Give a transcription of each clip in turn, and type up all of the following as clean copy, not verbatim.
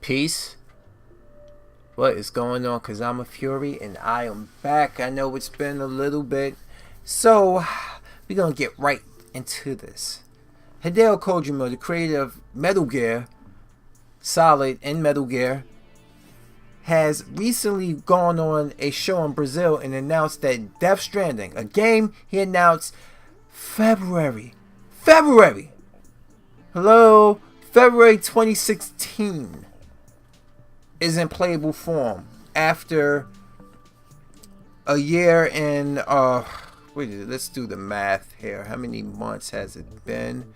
Peace. What is going on? Cause I'm a Fury and I am back. I know it's been a little bit, so we're gonna get right into this. Hideo Kojima, the creator of Metal Gear Solid and Metal Gear, has recently gone on a show in Brazil and announced that Death Stranding, a game he announced February 2016, is in playable form after a year and wait, let's do the math here. How many months has it been?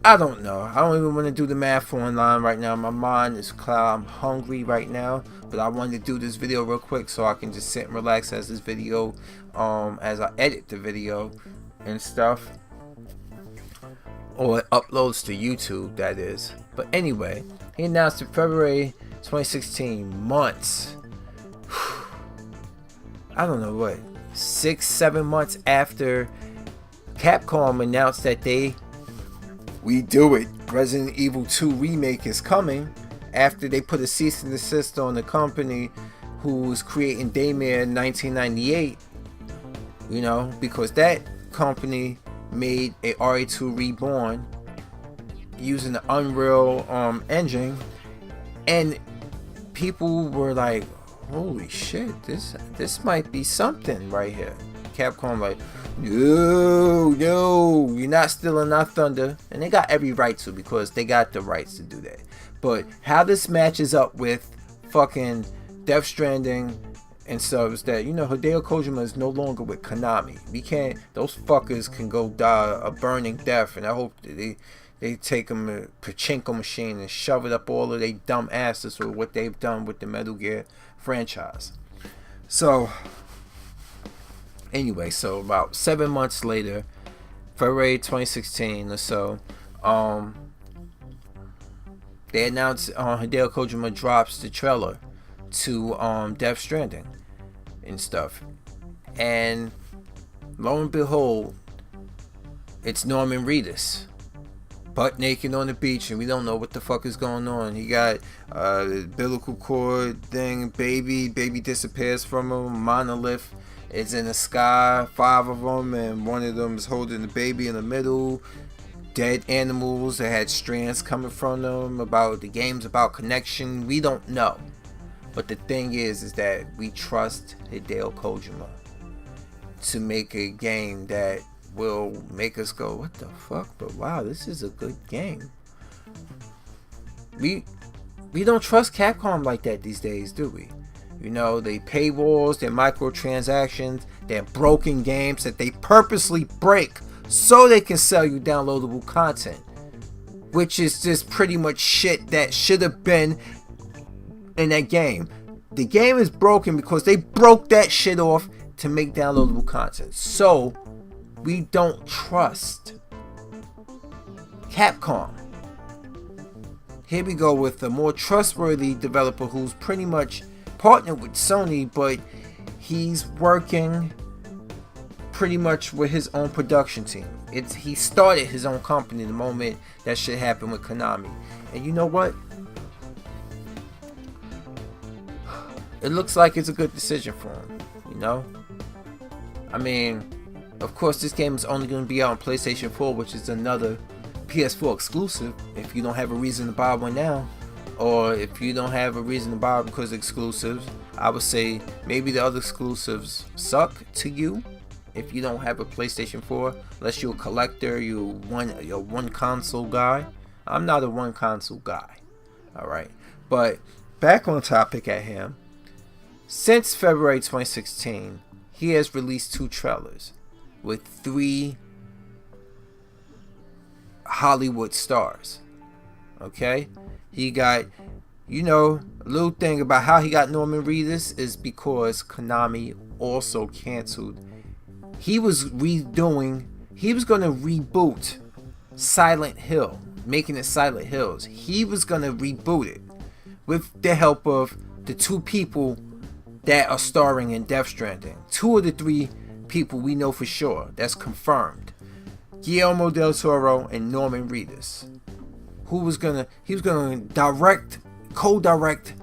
I don't know. I don't even want to do the math online right now. My mind is cloud. I'm hungry right now, but I wanted to do this video real quick so I can just sit and relax as this video, as I edit the video and stuff, or it uploads to YouTube, that is. But anyway, he announced in February 2016, months, I don't know what, 6-7 months after Capcom announced that we do it, Resident Evil 2 remake is coming, after they put a cease and desist on the company who's creating Daymare in 1998, you know, because that company made a RE2 Reborn using the Unreal engine, and people were like, holy shit, this might be something right here. Capcom like, no, you're not stealing our thunder, and they got every right to, because they got the rights to do that. But how this matches up with fucking Death Stranding and stuff is that, you know, Hideo Kojima is no longer with Konami. We can't, those fuckers can go die a burning death, and I hope that they take them a pachinko machine and shove it up all of their dumb asses for what they've done with the Metal Gear franchise. So anyway, so about 7 months later, February 2016 or so, they announced Hideo Kojima drops the trailer to Death Stranding and stuff, and lo and behold, it's Norman Reedus butt naked on the beach, and we don't know what the fuck is going on. He got the umbilical cord thing, baby disappears from him, monolith is in the sky, 5 of them, and one of them is holding the baby in the middle. Dead animals that had strands coming from them. About the game's about connection. We don't know, but the thing is that we trust Hideo Kojima to make a game that will make us go, what the fuck? But wow, this is a good game. We don't trust Capcom like that these days, do we? You know, they paywalls, their microtransactions, their broken games that they purposely break so they can sell you downloadable content, which is just pretty much shit that should have been in that game. The game is broken because they broke that shit off to make downloadable content. So we don't trust Capcom. Here we go with a more trustworthy developer who's pretty much partnered with Sony, but he's working pretty much with his own production team. He started his own company the moment that shit happened with Konami. And you know what? It looks like it's a good decision for him, you know? I mean, of course this game is only going to be out on PlayStation 4, which is another PS4 exclusive, if you don't have a reason to buy one now. Or if you don't have a reason to buy it because of exclusives, I would say maybe the other exclusives suck to you if you don't have a PlayStation 4, unless you're a collector, you're one console guy. I'm not a one console guy. Alright. But back on topic at hand. Since February 2016, he has released 2 trailers with 3 Hollywood stars. Okay? He got, you know, a little thing about how he got Norman Reedus is because Konami also canceled. He was going to reboot Silent Hill, making it Silent Hills. He was going to reboot it with the help of the 2 people that are starring in Death Stranding. 2 of the 3 people we know for sure. That's confirmed. Guillermo del Toro and Norman Reedus. He was gonna co-direct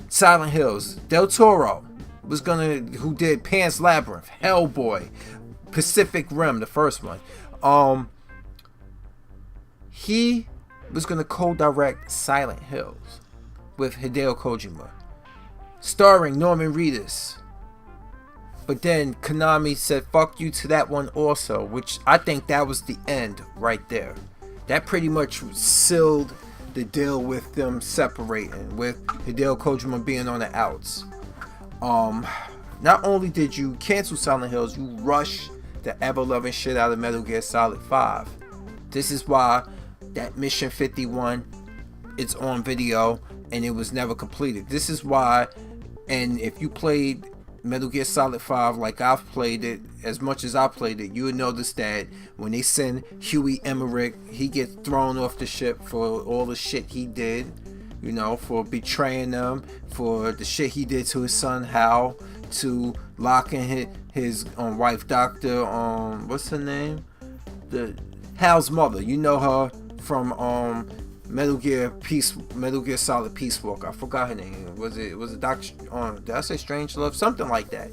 Silent Hills. Del Toro was who did Pan's Labyrinth, Hellboy, Pacific Rim, the first one. He was gonna co-direct Silent Hills with Hideo Kojima, starring Norman Reedus. But then Konami said fuck you to that one also, which I think that was the end right there. That pretty much sealed the deal with them separating, with Hideo Kojima being on the outs. Not only did you cancel Silent Hills, you rushed the ever-loving shit out of Metal Gear Solid 5. This is why that Mission 51, it's on video and it was never completed. This is why, and if you played Metal Gear Solid 5 like I've played it, as much as I played it, you would notice that when they send Huey Emmerich, he gets thrown off the ship for all the shit he did, you know, for betraying them, for the shit he did to his son Hal, to locking his wife, Dr. What's her name? Hal's mother. You know her from Metal Gear Solid Peace Walker. I forgot her name. Was it Dr. Did I say Strange Love? Something like that.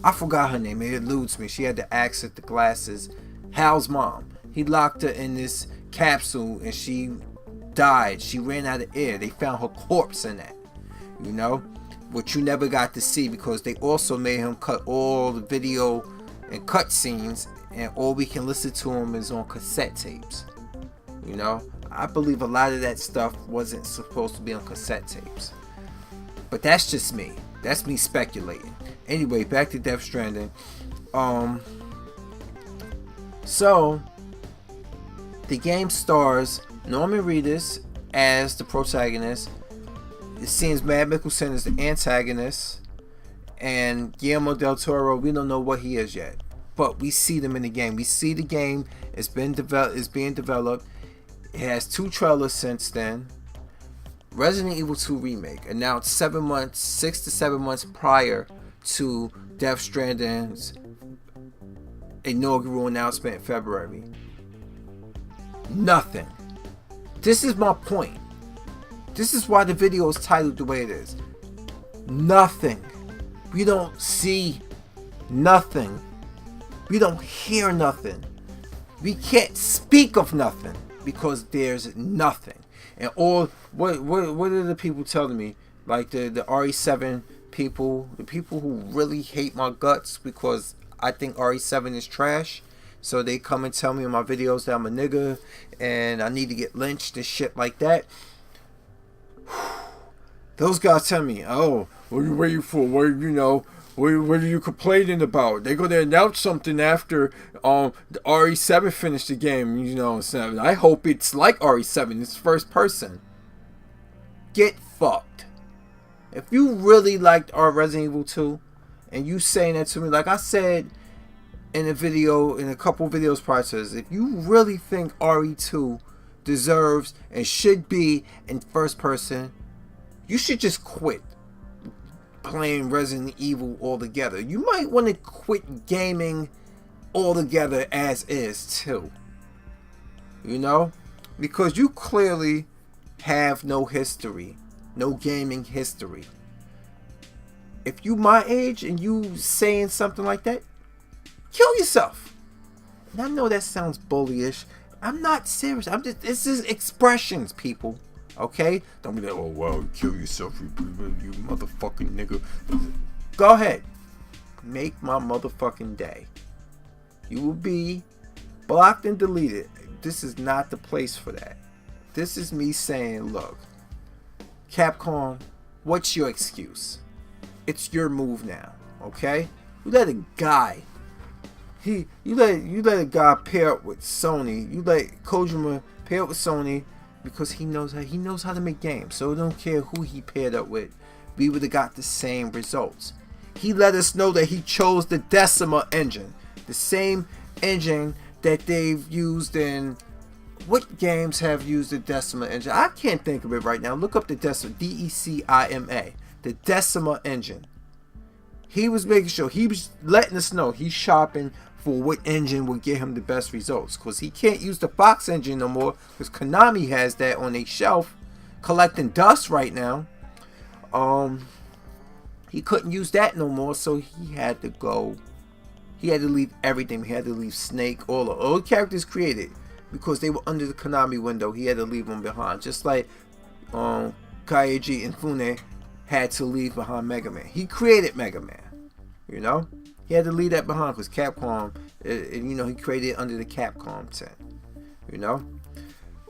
I forgot her name. It eludes me. She had the accent, the glasses. Hal's mom. He locked her in this capsule and she died. She ran out of air. They found her corpse in that. You know? Which you never got to see because they also made him cut all the video and cut scenes, and all we can listen to him is on cassette tapes. You know? I believe a lot of that stuff wasn't supposed to be on cassette tapes. But that's just me. That's me speculating. Anyway, back to Death Stranding. So, the game stars Norman Reedus as the protagonist. It seems Matt Mikkelsen is the antagonist. And Guillermo del Toro, we don't know what he is yet. But we see them in the game. We see the game is being developed. It has 2 trailers since then. Resident Evil 2 Remake, announced 6 to 7 months prior to Death Stranding's inaugural announcement in February. Nothing. This is my point. This is why the video is titled the way it is. Nothing. We don't see nothing. We don't hear nothing. We can't speak of nothing. Because there's nothing. And all what are the people telling me? Like the RE7 people, the people who really hate my guts because I think RE7 is trash. So they come and tell me in my videos that I'm a nigga and I need to get lynched and shit like that. Those guys tell me, oh, what are you waiting for? What are you complaining about? They're going to announce something after the RE7 finished the game. You know, so I hope it's like RE7. It's first person. Get fucked. If you really liked our Resident Evil 2 and you saying that to me, like I said in a couple videos prior to this, if you really think RE2 deserves and should be in first person, you should just quit playing Resident Evil altogether. You might want to quit gaming altogether as is too. You know? Because you clearly have no history. No gaming history. If you my age and you saying something like that, kill yourself. And I know that sounds bullyish. I'm not serious. This is expressions, people. Okay? Don't be like, oh, well, kill yourself, you motherfucking nigga. Go ahead. Make my motherfucking day. You will be blocked and deleted. This is not the place for that. This is me saying, look, Capcom, what's your excuse? It's your move now, okay? You let a guy, you let a guy pair up with Sony. You let Kojima pair up with Sony because he knows how to make games. So I don't care who he paired up with. We would have got the same results. He let us know that he chose the Decima engine, the same engine that they've used in. What games have used the Decima engine? I can't think of it right now. Look up the Decima, Decima, the Decima engine. He was making sure, he was letting us know he's shopping for what engine will get him the best results. Because he can't use the Fox engine no more, because Konami has that on a shelf collecting dust right now. He couldn't use that no more, so he had to go. He had to leave everything. He had to leave Snake, all the characters created, because they were under the Konami window. He had to leave them behind, just like Kaiji Inafune had to leave behind Mega Man. He created Mega Man, you know. He had to leave that behind because Capcom, you know, he created it under the Capcom tent, you know.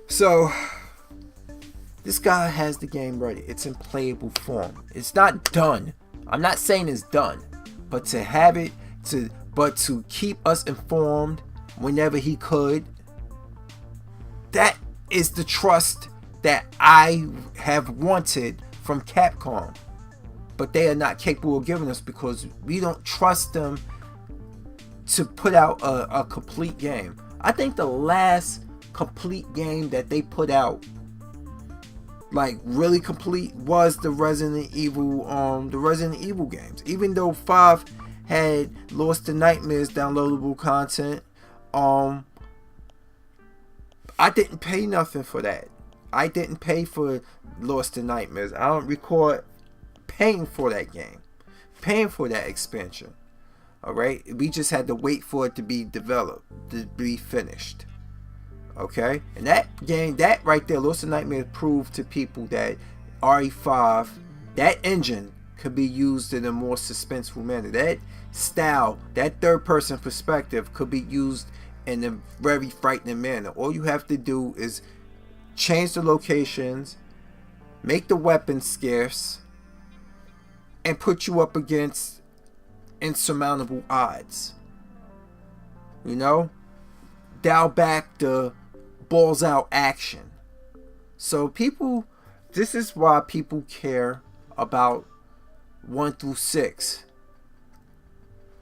So this guy has the game ready. It's in playable form. It's not done. I'm not saying it's done, but to have it, to keep us informed whenever he could, that is the trust that I have wanted from Capcom. But they are not capable of giving us, because we don't trust them to put out a complete game. I think the last complete game that they put out, like really complete, was the Resident Evil games. Even though 5 had Lost in Nightmares downloadable content, I didn't pay nothing for that. I didn't pay for Lost in Nightmares. I don't recall paying for that game, paying for that expansion. Alright, we just had to wait for it to be developed, to be finished. Okay, and that game, that right there, Lost in Nightmares, proved to people that RE5, that engine, could be used in a more suspenseful manner. That style, that third person perspective, could be used in a very frightening manner. All you have to do is change the locations, make the weapons scarce, and put you up against insurmountable odds. You know, dial back the balls out action. So people, this is why people care about 1 through 6,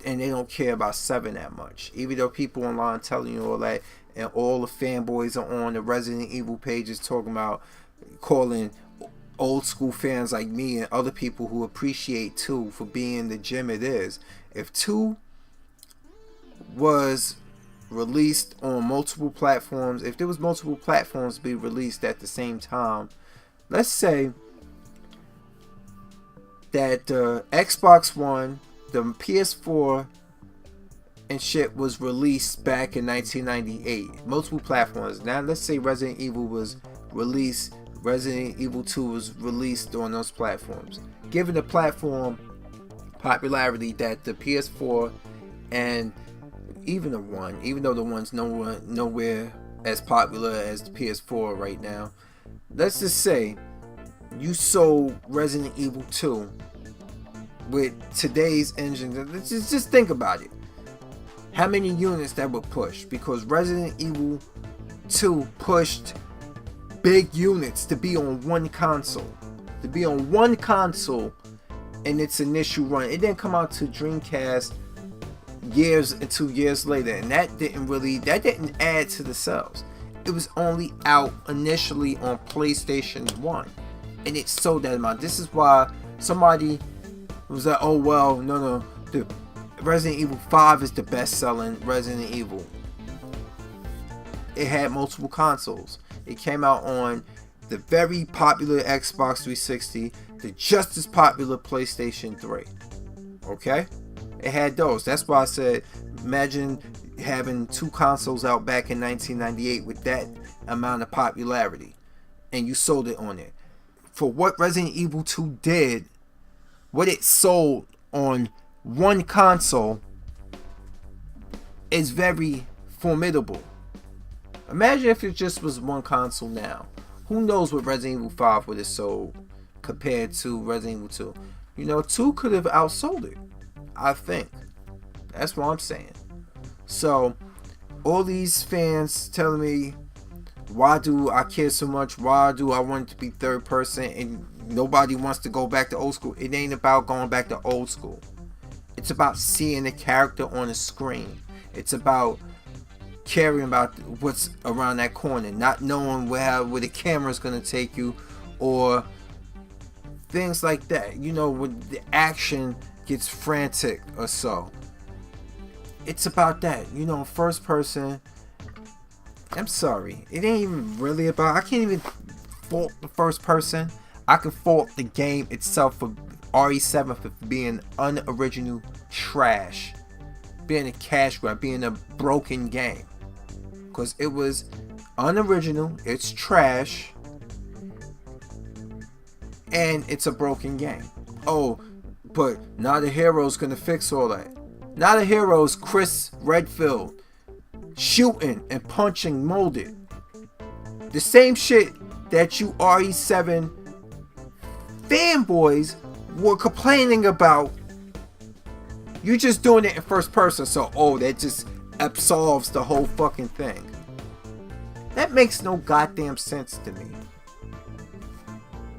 and they don't care about 7 that much. Even though people online telling you all that, and all the fanboys are on the Resident Evil pages talking about, calling old school fans like me and other people who appreciate 2 for being the gem it is. If 2 was released on multiple platforms, if there was multiple platforms be released at the same time, let's say that the Xbox One, the PS4 and shit was released back in 1998, multiple platforms. Now let's say Resident Evil was released, Resident Evil 2 was released on those platforms. Given the platform popularity that the PS4 and even the one, even though the one's nowhere as popular as the PS4 right now, let's just say you sold Resident Evil 2 with today's engine. Let's just think about it. How many units that would push? Because Resident Evil 2 pushed big units to be on one console. To be on one console in its initial run. It didn't come out to Dreamcast years and 2 years later, and that didn't add to the sales. It was only out initially on PlayStation 1, and it sold that amount. This is why somebody was like, oh well, no, the Resident Evil 5 is the best selling Resident Evil. It had multiple consoles. It came out on the very popular Xbox 360, the just as popular PlayStation 3. Okay? It had those. That's why I said, imagine having 2 consoles out back in 1998 with that amount of popularity, and you sold it on it. For what Resident Evil 2 did, what it sold on one console, is very formidable. Imagine if it just was one console now. Who knows what Resident Evil 5 would have sold compared to Resident Evil 2. You know, 2 could have outsold it, I think. That's what I'm saying. So, all these fans telling me, why do I care so much? Why do I want it to be third person and nobody wants to go back to old school? It ain't about going back to old school. It's about seeing the character on the screen. It's about caring about what's around that corner, not knowing where the camera's gonna take you, or things like that. You know, with the action gets frantic or so. It's about that, you know, first person. I'm sorry, it ain't even really about. I can't even fault the first person. I can fault the game itself for RE7 for being unoriginal trash, being a cash grab, being a broken game. Because it was unoriginal, it's trash, and it's a broken game. Oh, but Not a Hero's gonna fix all that. Not a Hero's Chris Redfield shooting and punching molded. The same shit that you RE7 fanboys were complaining about. You're just doing it in first person, so that just absolves the whole fucking thing. That makes no goddamn sense to me.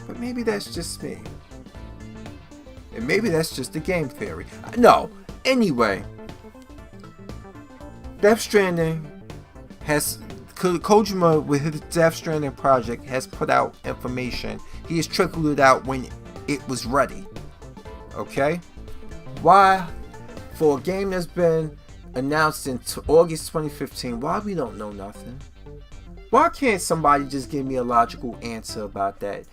But maybe that's just me. And maybe that's just the game theory. No. Anyway, Death Stranding has... Kojima, with his Death Stranding project, has put out information. He has trickled it out when it was ready. Okay? Why? For a game that's been announced in August 2015, why we don't know nothing? Why can't somebody just give me a logical answer about that?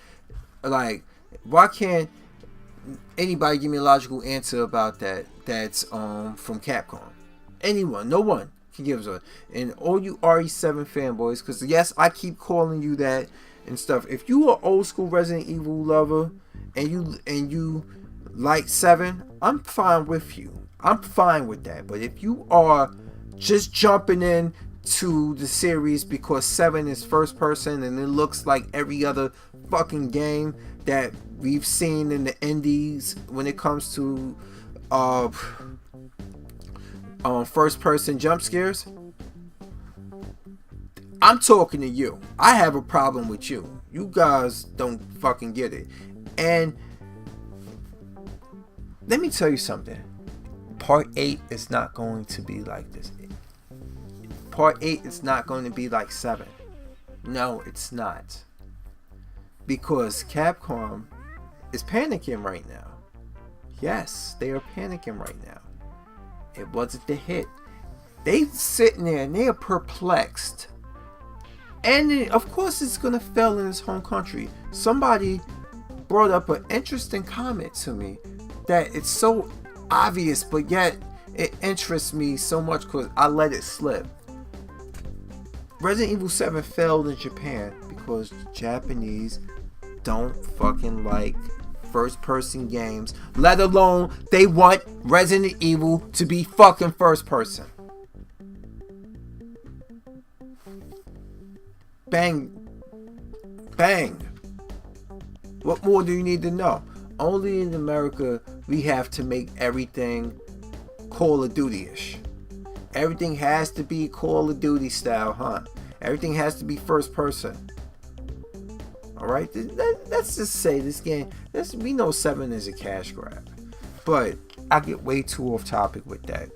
Like, why can't anybody give me a logical answer about that? That's from Capcom. Anyone, no one can give us one. And all you RE7 fanboys, because yes, I keep calling you that and stuff. If you are old school Resident Evil lover and you like 7, I'm fine with you. I'm fine with that. But if you are just jumping in to the series because 7 is first person and it looks like every other fucking game that we've seen in the indies when it comes to first person jump scares, I'm talking to you. I have a problem with you. You guys don't fucking get it. And let me tell you something. Part 8 is not going to be like this. Part 8 is not going to be like 7. No, it's not. Because Capcom is panicking right now. Yes, they are panicking right now. It wasn't the hit. They sitting there and they are perplexed. And of course it's going to fail in its home country. Somebody brought up an interesting comment to me that it's so obvious, but yet it interests me so much because I let it slip. Resident Evil 7 failed in Japan because the Japanese don't fucking like first person games, let alone they want Resident Evil to be fucking first person. Bang. Bang. What more do you need to know? Only in America we have to make everything Call of Duty-ish. Everything has to be Call of Duty style, huh? Everything has to be first person. Alright? Let's just say this game, we know 7 is a cash grab. But I get way too off topic with that.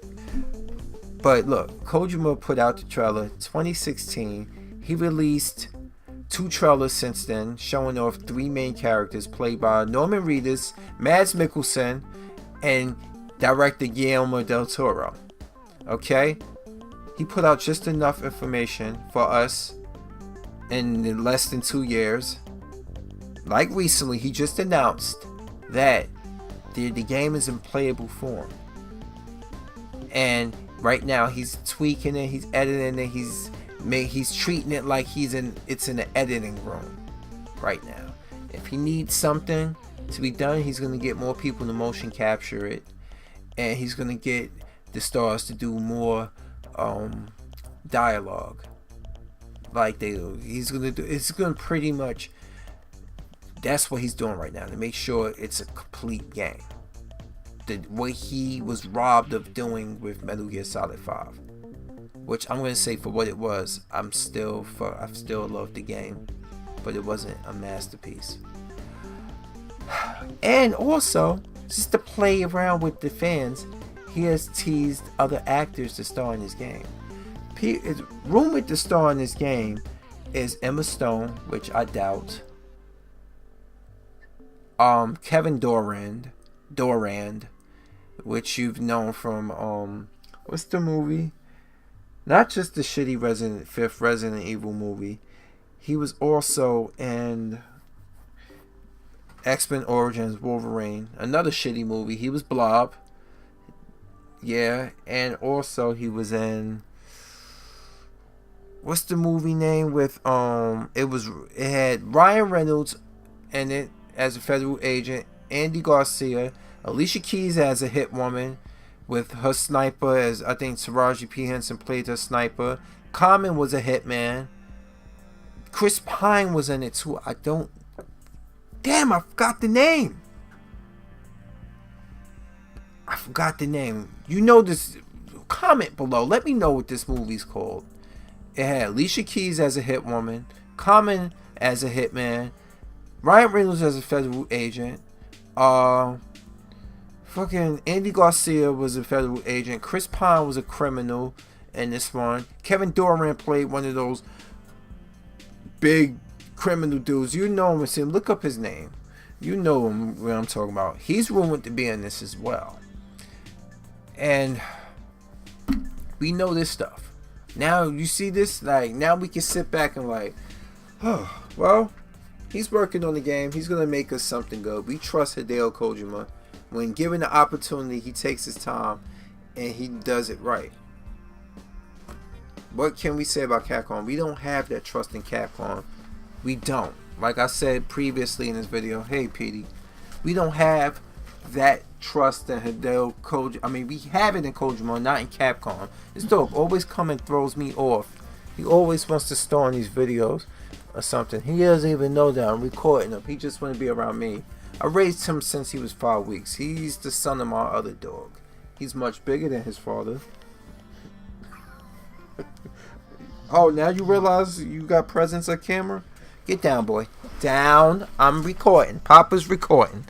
But look, Kojima put out the trailer 2016. He released 2 trailers since then, showing off 3 main characters played by Norman Reedus, Mads Mikkelsen, and director Guillermo del Toro. Okay? He put out just enough information for us in less than 2 years. Like recently, he just announced that the game is in playable form. And right now he's tweaking it, he's editing it, he's treating it like it's in the editing room right now. If he needs something to be done, he's going to get more people to motion capture it, and he's going to get the stars to do more dialogue like they do. It's going to pretty much, that's what he's doing right now to make sure it's a complete game. What he was robbed of doing with Metal Gear Solid 5. Which I'm going to say for what it was, I still love the game, but it wasn't a masterpiece. And also, just to play around with the fans, he has teased other actors to star in his game. It's rumored to star in this game is Emma Stone, which I doubt. Kevin Durand, which you've known from what's the movie? Not just the shitty fifth Resident Evil movie. He was also in X-Men Origins Wolverine, another shitty movie. He was Blob. Yeah, and also he was in, what's the movie name with it had Ryan Reynolds in it as a federal agent, Andy Garcia, Alicia Keys as a hit woman with her sniper, as I think Taraji P. Henson played her sniper. Common was a hitman. Chris Pine was in it too. I forgot the name. You know this. Comment below. Let me know what this movie's called. It had Alicia Keys as a hit woman, Common as a hitman, Ryan Reynolds as a federal agent, fucking Andy Garcia was a federal agent, Chris Pine was a criminal in this one. Kevin Durant played one of those big criminal dudes. You know him, see him. Look up his name. You know him, what I'm talking about. He's rumored to be in this as well. And we know this stuff. Now you see this, like, now we can sit back and like, oh, well, he's working on the game. He's gonna make us something good. We trust Hideo Kojima. When given the opportunity, he takes his time and he does it right. What can we say about Capcom? We don't have that trust in Capcom. We don't. Like I said previously in this video, hey PD, we don't have that trust in Hideo Kojima. I mean, we have it in Kojima, not in Capcom. This dog always come and throws me off. He always wants to star in these videos or something. He doesn't even know that I'm recording him. He just want to be around me. I raised him since he was 5 weeks. He's the son of my other dog. He's much bigger than his father. Oh, now you realize you got presence on camera? Get down, boy. Down. I'm recording. Papa's recording.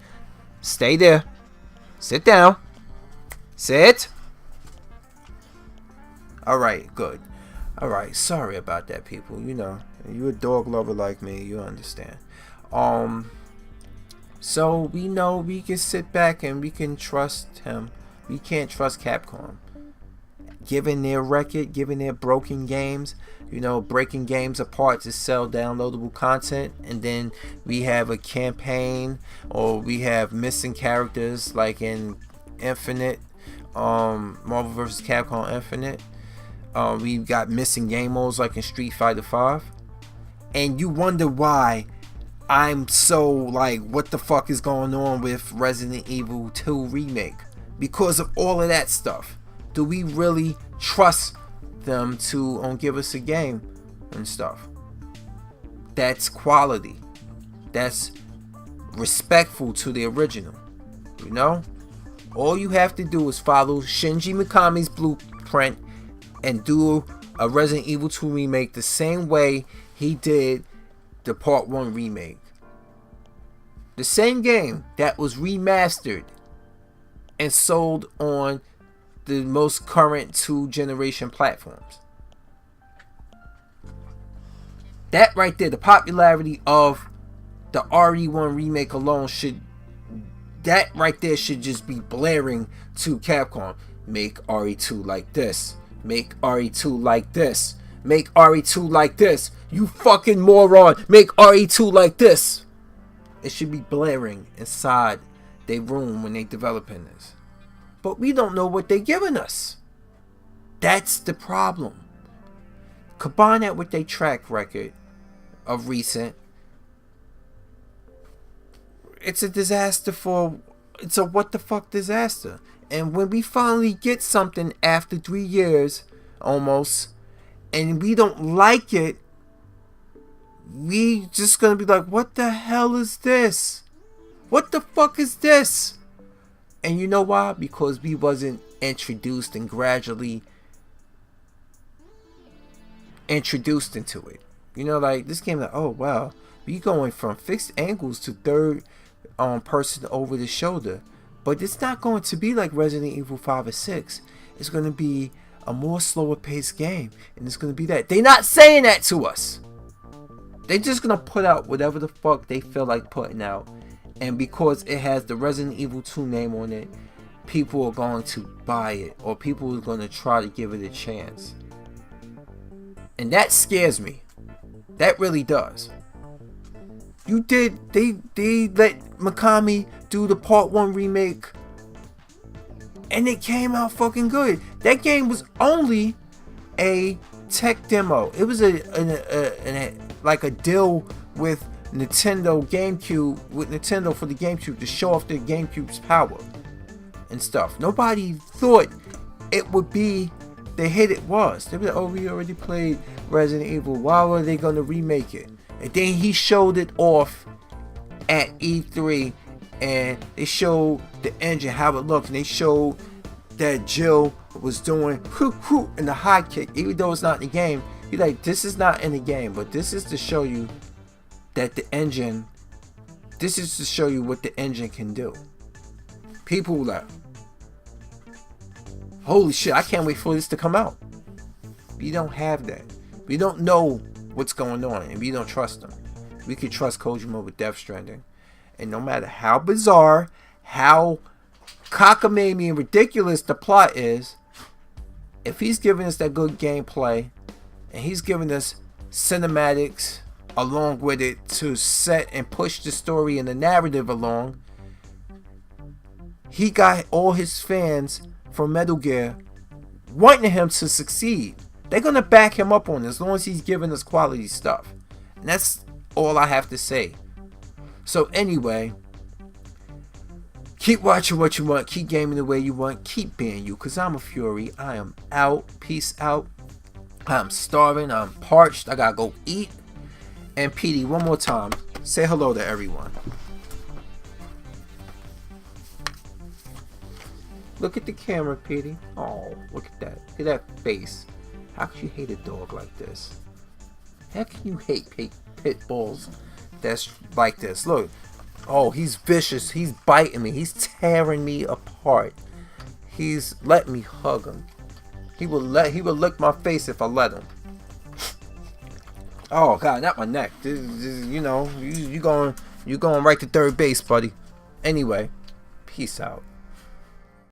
Stay there. Sit down. Sit. Alright, good. Alright, sorry about that, people. You know, you a dog lover like me, you understand. So we know we can sit back and we can trust him. We can't trust Capcom. Given their record, given their broken games, you know, breaking games apart to sell downloadable content, and then we have a campaign, or we have missing characters like in Infinite, Marvel vs. Capcom Infinite. We've got missing game modes like in Street Fighter 5, and you wonder why I'm so like, what the fuck is going on with Resident Evil 2 remake? Because of all of that stuff. Do we really trust them to give us a game and stuff that's quality, that's respectful to the original? You know, all you have to do is follow Shinji Mikami's blueprint and do a Resident Evil 2 remake the same way he did the Part 1 remake. The same game that was remastered and sold on the most current 2-generation platforms. That right there, the popularity of the RE1 remake alone should just be blaring to Capcom. Make RE2 like this. Make RE2 like this. Make RE2 like this. You fucking moron. Make RE2 like this. It should be blaring inside their room when they developing this. But we don't know what they're giving us. That's the problem. Combine that with their track record of recent. It's a disaster it's a what the fuck disaster. And when we finally get something after 3 years almost, and we don't like it, we just gonna be like, what the hell is this? What the fuck is this? And you know why? Because we wasn't introduced and gradually introduced into it. You know, like this game, like, oh wow, we going from fixed angles to third person over the shoulder. But it's not going to be like Resident Evil 5 or 6. It's going to be a more slower paced game, and it's going to be that. They're not saying that to us. They're just going to put out whatever the fuck they feel like putting out. And because it has the Resident Evil 2 name on it, people are going to buy it, or people are going to try to give it a chance. And that scares me. That really does. They let Konami do the Part 1 remake, and it came out fucking good. That game was only a tech demo. It was like a deal with Nintendo for the GameCube to show off the GameCube's power and stuff. Nobody thought it would be the hit it was. They were like, oh, we already played Resident Evil. Why were they going to remake it? And then he showed it off at E3, and they showed the engine, how it looked, and they showed that Jill was doing whoo whoo in the high kick, even though it's not in the game. You're like, this is not in the game, but this is to show you that the engine, this is to show you what the engine can do. People were like, holy shit, I can't wait for this to come out. We don't have that. We don't know what's going on, and we don't trust them. We could trust Kojima with Death Stranding. And no matter how bizarre, how cockamamie and ridiculous the plot is, if he's giving us that good gameplay, and he's giving us cinematics along with it to set and push the story and the narrative along, he got all his fans from Metal Gear wanting him to succeed. They're gonna back him up on it as long as he's giving us quality stuff. And that's all I have to say. So anyway, keep watching what you want, keep gaming the way you want, keep being you, cause I'm a Fury. I am out. Peace out. I'm starving, I'm parched, I gotta go eat. And PD, one more time, say hello to everyone. Look at the camera, PD. Oh, look at that. Look at that face. How could you hate a dog like this? How can you hate pit bulls that's like this? Look. Oh, he's vicious. He's biting me. He's tearing me apart. He's letting me hug him. He will lick my face if I let him. Oh God, not my neck. You know, you going right to third base, buddy. Anyway, peace out.